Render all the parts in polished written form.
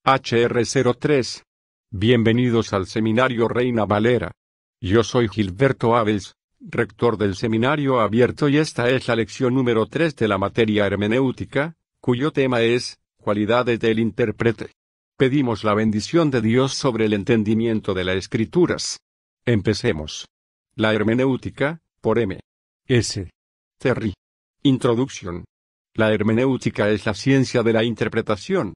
HR03. Bienvenidos al Seminario Reina Valera. Yo soy Gilberto Abels, rector del Seminario Abierto, y esta es la lección número 3 de la materia hermenéutica, cuyo tema es, cualidades del intérprete. Pedimos la bendición de Dios sobre el entendimiento de las Escrituras. Empecemos. La hermenéutica, por M. S. Terry. Introducción. La hermenéutica es la ciencia de la interpretación.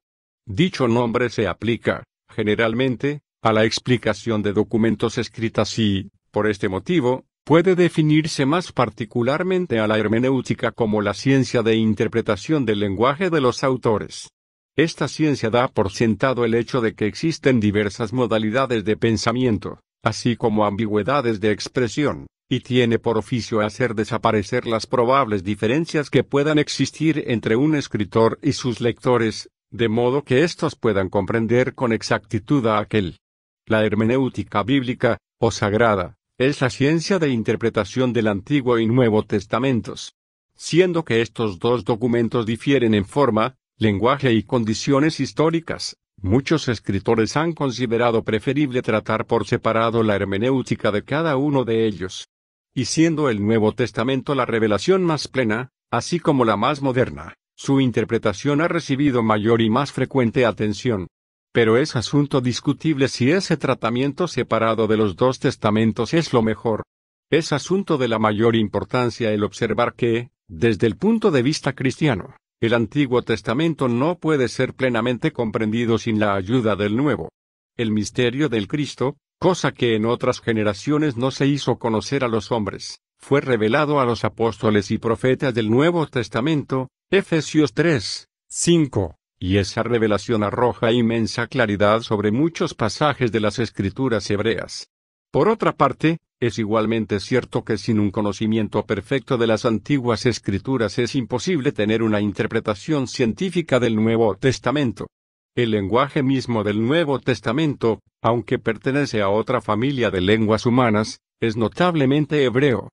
Dicho nombre se aplica, generalmente, a la explicación de documentos escritos y, por este motivo, puede definirse más particularmente a la hermenéutica como la ciencia de interpretación del lenguaje de los autores. Esta ciencia da por sentado el hecho de que existen diversas modalidades de pensamiento, así como ambigüedades de expresión, y tiene por oficio hacer desaparecer las probables diferencias que puedan existir entre un escritor y sus lectores, de modo que éstos puedan comprender con exactitud a aquel. La hermenéutica bíblica, o sagrada, es la ciencia de interpretación del Antiguo y Nuevo Testamentos. Siendo que estos dos documentos difieren en forma, lenguaje y condiciones históricas, muchos escritores han considerado preferible tratar por separado la hermenéutica de cada uno de ellos. Y siendo el Nuevo Testamento la revelación más plena, así como la más moderna, su interpretación ha recibido mayor y más frecuente atención. Pero es asunto discutible si ese tratamiento separado de los dos testamentos es lo mejor. Es asunto de la mayor importancia el observar que, desde el punto de vista cristiano, el Antiguo Testamento no puede ser plenamente comprendido sin la ayuda del Nuevo. El misterio del Cristo, cosa que en otras generaciones no se hizo conocer a los hombres, fue revelado a los apóstoles y profetas del Nuevo Testamento, Efesios 3, 5, y esa revelación arroja inmensa claridad sobre muchos pasajes de las Escrituras hebreas. Por otra parte, es igualmente cierto que sin un conocimiento perfecto de las antiguas Escrituras es imposible tener una interpretación científica del Nuevo Testamento. El lenguaje mismo del Nuevo Testamento, aunque pertenece a otra familia de lenguas humanas, es notablemente hebreo.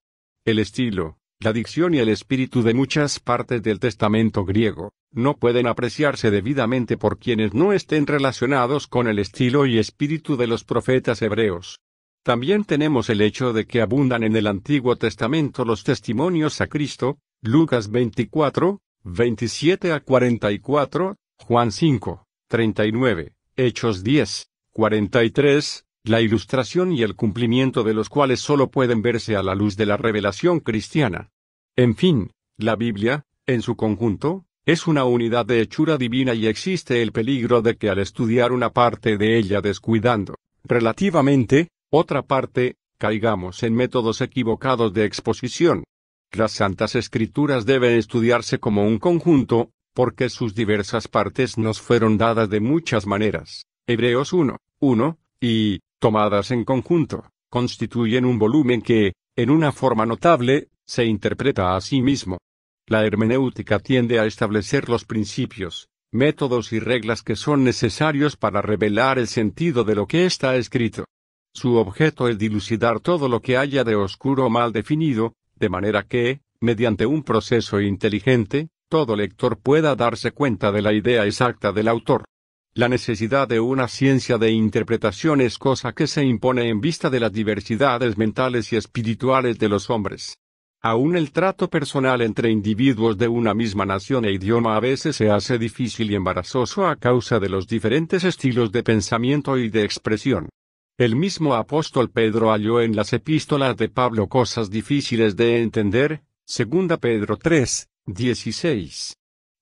El estilo, la dicción y el espíritu de muchas partes del Testamento griego no pueden apreciarse debidamente por quienes no estén relacionados con el estilo y espíritu de los profetas hebreos. También tenemos el hecho de que abundan en el Antiguo Testamento los testimonios a Cristo, Lucas 24, 27 a 44, Juan 5, 39, Hechos 10, 43, la ilustración y el cumplimiento de los cuales solo pueden verse a la luz de la revelación cristiana. En fin, la Biblia, en su conjunto, es una unidad de hechura divina y existe el peligro de que al estudiar una parte de ella descuidando, relativamente, otra parte, caigamos en métodos equivocados de exposición. Las Santas Escrituras deben estudiarse como un conjunto, porque sus diversas partes nos fueron dadas de muchas maneras. Hebreos 1, 1, y, tomadas en conjunto, constituyen un volumen que, en una forma notable, se interpreta a sí mismo. La hermenéutica tiende a establecer los principios, métodos y reglas que son necesarios para revelar el sentido de lo que está escrito. Su objeto es dilucidar todo lo que haya de oscuro o mal definido, de manera que, mediante un proceso inteligente, todo lector pueda darse cuenta de la idea exacta del autor. La necesidad de una ciencia de interpretación es cosa que se impone en vista de las diversidades mentales y espirituales de los hombres. Aún el trato personal entre individuos de una misma nación e idioma a veces se hace difícil y embarazoso a causa de los diferentes estilos de pensamiento y de expresión. El mismo apóstol Pedro halló en las epístolas de Pablo cosas difíciles de entender, 2 Pedro 3, 16.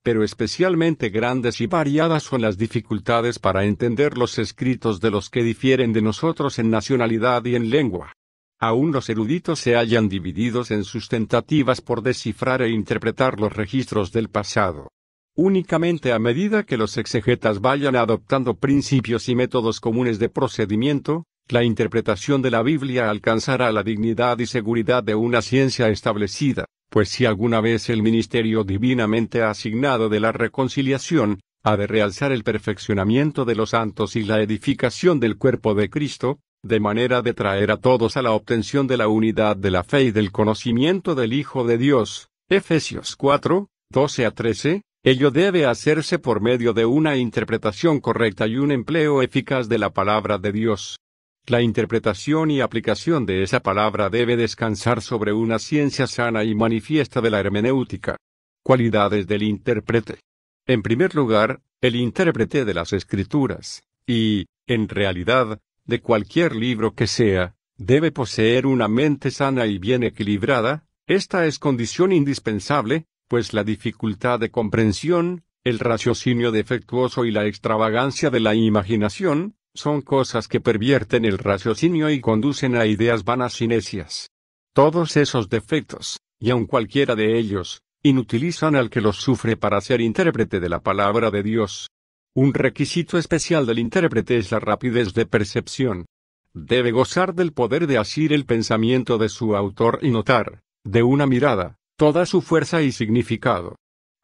Pero especialmente grandes y variadas son las dificultades para entender los escritos de los que difieren de nosotros en nacionalidad y en lengua. Aún los eruditos se hallan divididos en sus tentativas por descifrar e interpretar los registros del pasado. Únicamente a medida que los exegetas vayan adoptando principios y métodos comunes de procedimiento, la interpretación de la Biblia alcanzará la dignidad y seguridad de una ciencia establecida. Pues si alguna vez el ministerio divinamente asignado de la reconciliación, ha de realzar el perfeccionamiento de los santos y la edificación del cuerpo de Cristo, de manera de traer a todos a la obtención de la unidad de la fe y del conocimiento del Hijo de Dios, Efesios 4, 12 a 13, Ello debe hacerse por medio de una interpretación correcta y un empleo eficaz de la palabra de Dios. La interpretación y aplicación de esa palabra debe descansar sobre una ciencia sana y manifiesta de la hermenéutica. Cualidades del intérprete. En primer lugar, el intérprete de las Escrituras, y, en realidad, de cualquier libro que sea, debe poseer una mente sana y bien equilibrada. Esta es condición indispensable, pues la dificultad de comprensión, el raciocinio defectuoso y la extravagancia de la imaginación, son cosas que pervierten el raciocinio y conducen a ideas vanas y necias. Todos esos defectos, y aun cualquiera de ellos, inutilizan al que los sufre para ser intérprete de la palabra de Dios. Un requisito especial del intérprete es la rapidez de percepción. Debe gozar del poder de asir el pensamiento de su autor y notar, de una mirada, toda su fuerza y significado.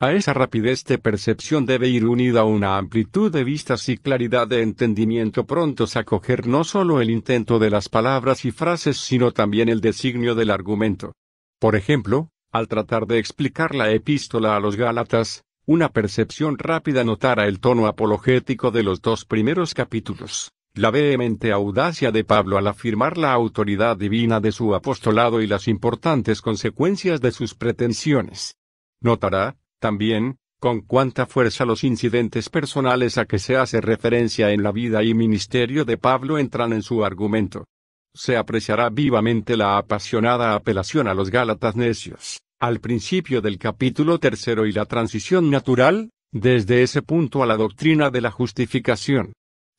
A esa rapidez de percepción debe ir unida una amplitud de vistas y claridad de entendimiento prontos a coger no solo el intento de las palabras y frases sino también el designio del argumento. Por ejemplo, al tratar de explicar la epístola a los Gálatas, una percepción rápida notara el tono apologético de los 2 primeros capítulos, la vehemente audacia de Pablo al afirmar la autoridad divina de su apostolado y las importantes consecuencias de sus pretensiones. Notará, también, con cuánta fuerza los incidentes personales a que se hace referencia en la vida y ministerio de Pablo entran en su argumento. Se apreciará vivamente la apasionada apelación a los Gálatas necios, al principio del capítulo 3 y la transición natural, desde ese punto a la doctrina de la justificación.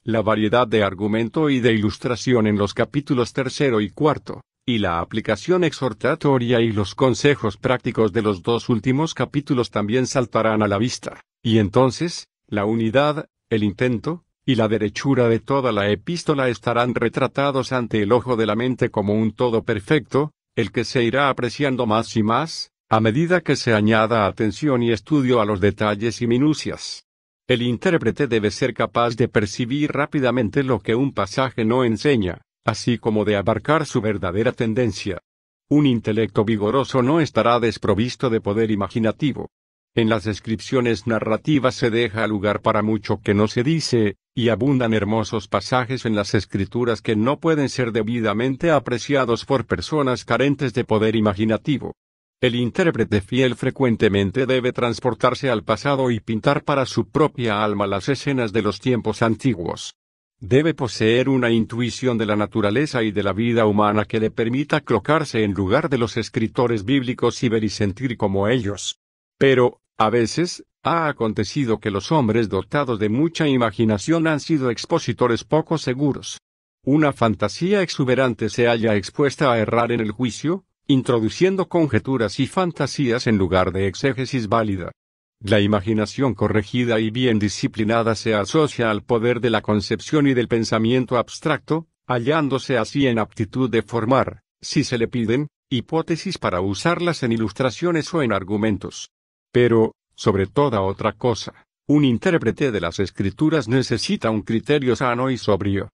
La variedad de argumento y de ilustración en los capítulos 3 y 4. Y la aplicación exhortatoria y los consejos prácticos de los 2 últimos capítulos también saltarán a la vista, y entonces, la unidad, el intento, y la derechura de toda la epístola estarán retratados ante el ojo de la mente como un todo perfecto, el que se irá apreciando más y más, a medida que se añada atención y estudio a los detalles y minucias. El intérprete debe ser capaz de percibir rápidamente lo que un pasaje no enseña, así como de abarcar su verdadera tendencia. Un intelecto vigoroso no estará desprovisto de poder imaginativo. En las descripciones narrativas se deja lugar para mucho que no se dice, y abundan hermosos pasajes en las Escrituras que no pueden ser debidamente apreciados por personas carentes de poder imaginativo. El intérprete fiel frecuentemente debe transportarse al pasado y pintar para su propia alma las escenas de los tiempos antiguos. Debe poseer una intuición de la naturaleza y de la vida humana que le permita colocarse en lugar de los escritores bíblicos y ver y sentir como ellos. Pero, a veces, ha acontecido que los hombres dotados de mucha imaginación han sido expositores poco seguros. Una fantasía exuberante se halla expuesta a errar en el juicio, introduciendo conjeturas y fantasías en lugar de exégesis válida. La imaginación corregida y bien disciplinada se asocia al poder de la concepción y del pensamiento abstracto, hallándose así en aptitud de formar, si se le piden, hipótesis para usarlas en ilustraciones o en argumentos. Pero, sobre toda otra cosa, un intérprete de las Escrituras necesita un criterio sano y sobrio.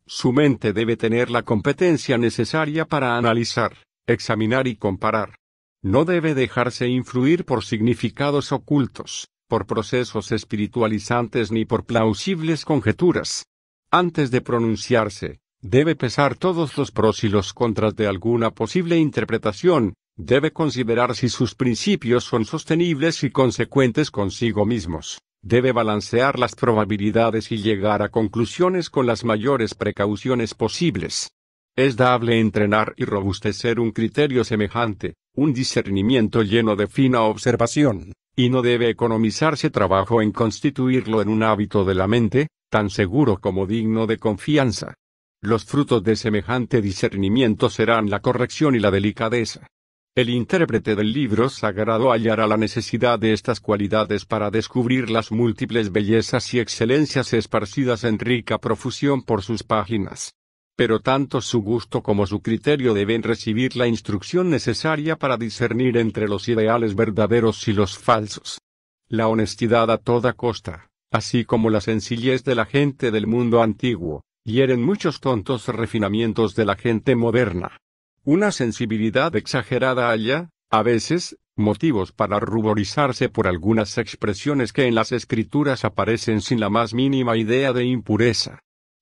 Su mente debe tener la competencia necesaria para analizar, examinar y comparar. No debe dejarse influir por significados ocultos, por procesos espiritualizantes ni por plausibles conjeturas. Antes de pronunciarse, debe pesar todos los pros y los contras de alguna posible interpretación, debe considerar si sus principios son sostenibles y consecuentes consigo mismos, debe balancear las probabilidades y llegar a conclusiones con las mayores precauciones posibles. Es dable entrenar y robustecer un criterio semejante, un discernimiento lleno de fina observación, y no debe economizarse trabajo en constituirlo en un hábito de la mente, tan seguro como digno de confianza. Los frutos de semejante discernimiento serán la corrección y la delicadeza. El intérprete del libro sagrado hallará la necesidad de estas cualidades para descubrir las múltiples bellezas y excelencias esparcidas en rica profusión por sus páginas. Pero tanto su gusto como su criterio deben recibir la instrucción necesaria para discernir entre los ideales verdaderos y los falsos. La honestidad a toda costa, así como la sencillez de la gente del mundo antiguo, hieren muchos tontos refinamientos de la gente moderna. Una sensibilidad exagerada halla, a veces, motivos para ruborizarse por algunas expresiones que en las Escrituras aparecen sin la más mínima idea de impureza.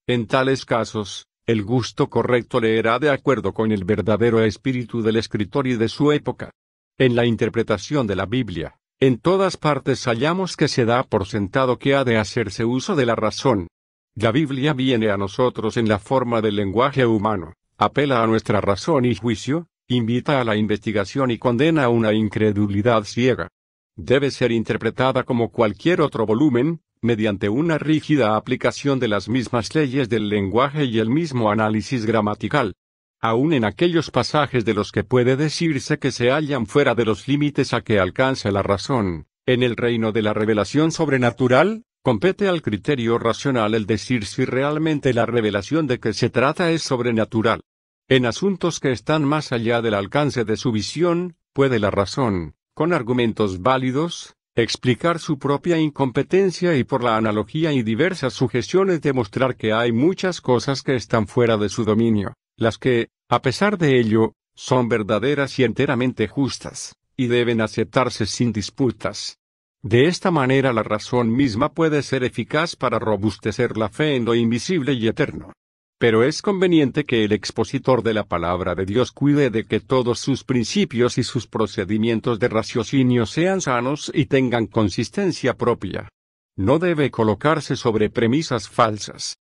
En tales casos, el gusto correcto leerá de acuerdo con el verdadero espíritu del escritor y de su época. En la interpretación de la Biblia, en todas partes hallamos que se da por sentado que ha de hacerse uso de la razón. La Biblia viene a nosotros en la forma del lenguaje humano, apela a nuestra razón y juicio, invita a la investigación y condena a una incredulidad ciega. Debe ser interpretada como cualquier otro volumen, mediante una rígida aplicación de las mismas leyes del lenguaje y el mismo análisis gramatical. Aun en aquellos pasajes de los que puede decirse que se hallan fuera de los límites a que alcanza la razón, en el reino de la revelación sobrenatural, compete al criterio racional el decir si realmente la revelación de que se trata es sobrenatural. En asuntos que están más allá del alcance de su visión, puede la razón, con argumentos válidos, explicar su propia incompetencia y por la analogía y diversas sugestiones demostrar que hay muchas cosas que están fuera de su dominio, las que, a pesar de ello, son verdaderas y enteramente justas, y deben aceptarse sin disputas. De esta manera la razón misma puede ser eficaz para robustecer la fe en lo invisible y eterno. Pero es conveniente que el expositor de la palabra de Dios cuide de que todos sus principios y sus procedimientos de raciocinio sean sanos y tengan consistencia propia. No debe colocarse sobre premisas falsas.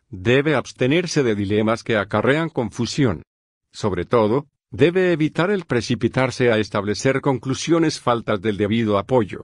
Debe abstenerse de dilemas que acarrean confusión. Sobre todo, debe evitar el precipitarse a establecer conclusiones faltas del debido apoyo.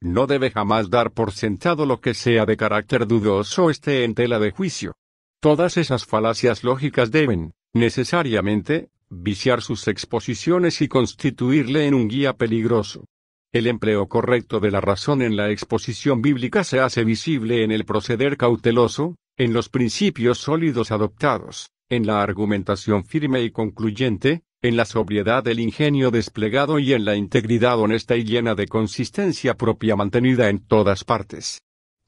No debe jamás dar por sentado lo que sea de carácter dudoso o esté en tela de juicio. Todas esas falacias lógicas deben, necesariamente, viciar sus exposiciones y constituirle en un guía peligroso. El empleo correcto de la razón en la exposición bíblica se hace visible en el proceder cauteloso, en los principios sólidos adoptados, en la argumentación firme y concluyente, en la sobriedad del ingenio desplegado y en la integridad honesta y llena de consistencia propia mantenida en todas partes.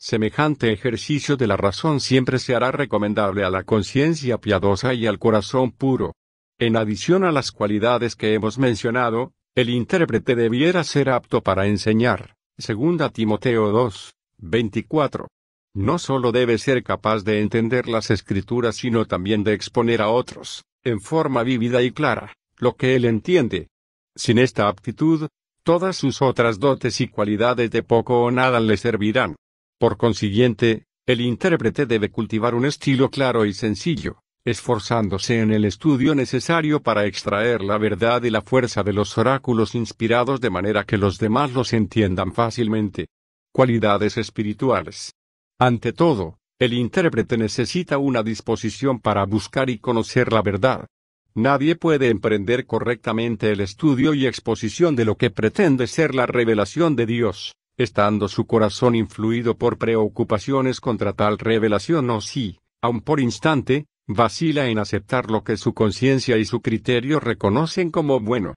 Semejante ejercicio de la razón siempre se hará recomendable a la conciencia piadosa y al corazón puro. En adición a las cualidades que hemos mencionado, el intérprete debiera ser apto para enseñar. 2 Timoteo 2, 24. No solo debe ser capaz de entender las Escrituras sino también de exponer a otros, en forma vívida y clara, lo que él entiende. Sin esta aptitud, todas sus otras dotes y cualidades de poco o nada le servirán. Por consiguiente, el intérprete debe cultivar un estilo claro y sencillo, esforzándose en el estudio necesario para extraer la verdad y la fuerza de los oráculos inspirados de manera que los demás los entiendan fácilmente. Cualidades espirituales. Ante todo, el intérprete necesita una disposición para buscar y conocer la verdad. Nadie puede emprender correctamente el estudio y exposición de lo que pretende ser la revelación de Dios, estando su corazón influido por preocupaciones contra tal revelación o si, aun por instante, vacila en aceptar lo que su conciencia y su criterio reconocen como bueno.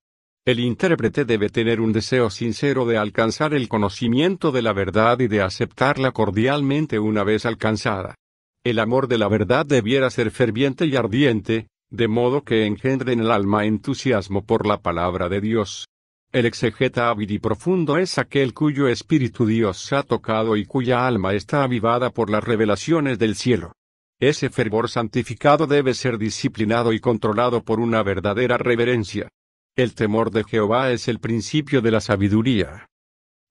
El intérprete debe tener un deseo sincero de alcanzar el conocimiento de la verdad y de aceptarla cordialmente una vez alcanzada. El amor de la verdad debiera ser ferviente y ardiente, de modo que engendre en el alma entusiasmo por la palabra de Dios. El exegeta ávido y profundo es aquel cuyo espíritu Dios ha tocado y cuya alma está avivada por las revelaciones del cielo. Ese fervor santificado debe ser disciplinado y controlado por una verdadera reverencia. El temor de Jehová es el principio de la sabiduría.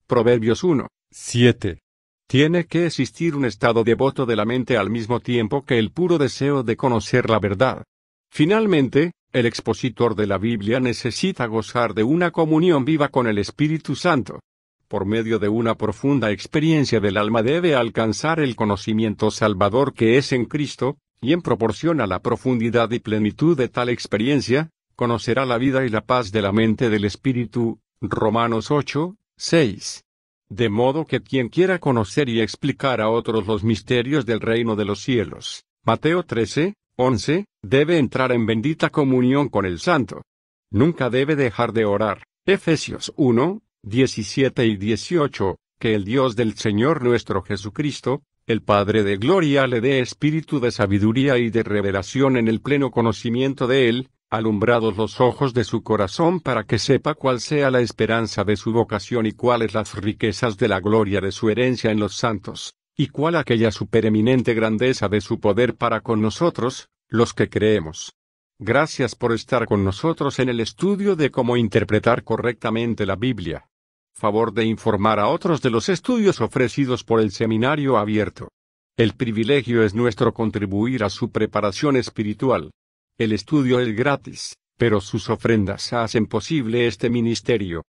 Proverbios 1, 7. Tiene que existir un estado devoto de la mente al mismo tiempo que el puro deseo de conocer la verdad. Finalmente, el expositor de la Biblia necesita gozar de una comunión viva con el Espíritu Santo. Por medio de una profunda experiencia del alma debe alcanzar el conocimiento salvador que es en Cristo, y en proporción a la profundidad y plenitud de tal experiencia, conocerá la vida y la paz de la mente del Espíritu. Romanos 8, 6. De modo que quien quiera conocer y explicar a otros los misterios del reino de los cielos, Mateo 13, 11, debe entrar en bendita comunión con el Santo. Nunca debe dejar de orar. Efesios 1, 17 y 18, que el Dios del Señor nuestro Jesucristo, el Padre de gloria le dé espíritu de sabiduría y de revelación en el pleno conocimiento de Él, alumbrados los ojos de su corazón para que sepa cuál sea la esperanza de su vocación y cuáles las riquezas de la gloria de su herencia en los santos, y cuál aquella supereminente grandeza de su poder para con nosotros, los que creemos. Gracias por estar con nosotros en el estudio de cómo interpretar correctamente la Biblia. Favor de informar a otros de los estudios ofrecidos por el Seminario Abierto. El privilegio es nuestro contribuir a su preparación espiritual. El estudio es gratis, pero sus ofrendas hacen posible este ministerio.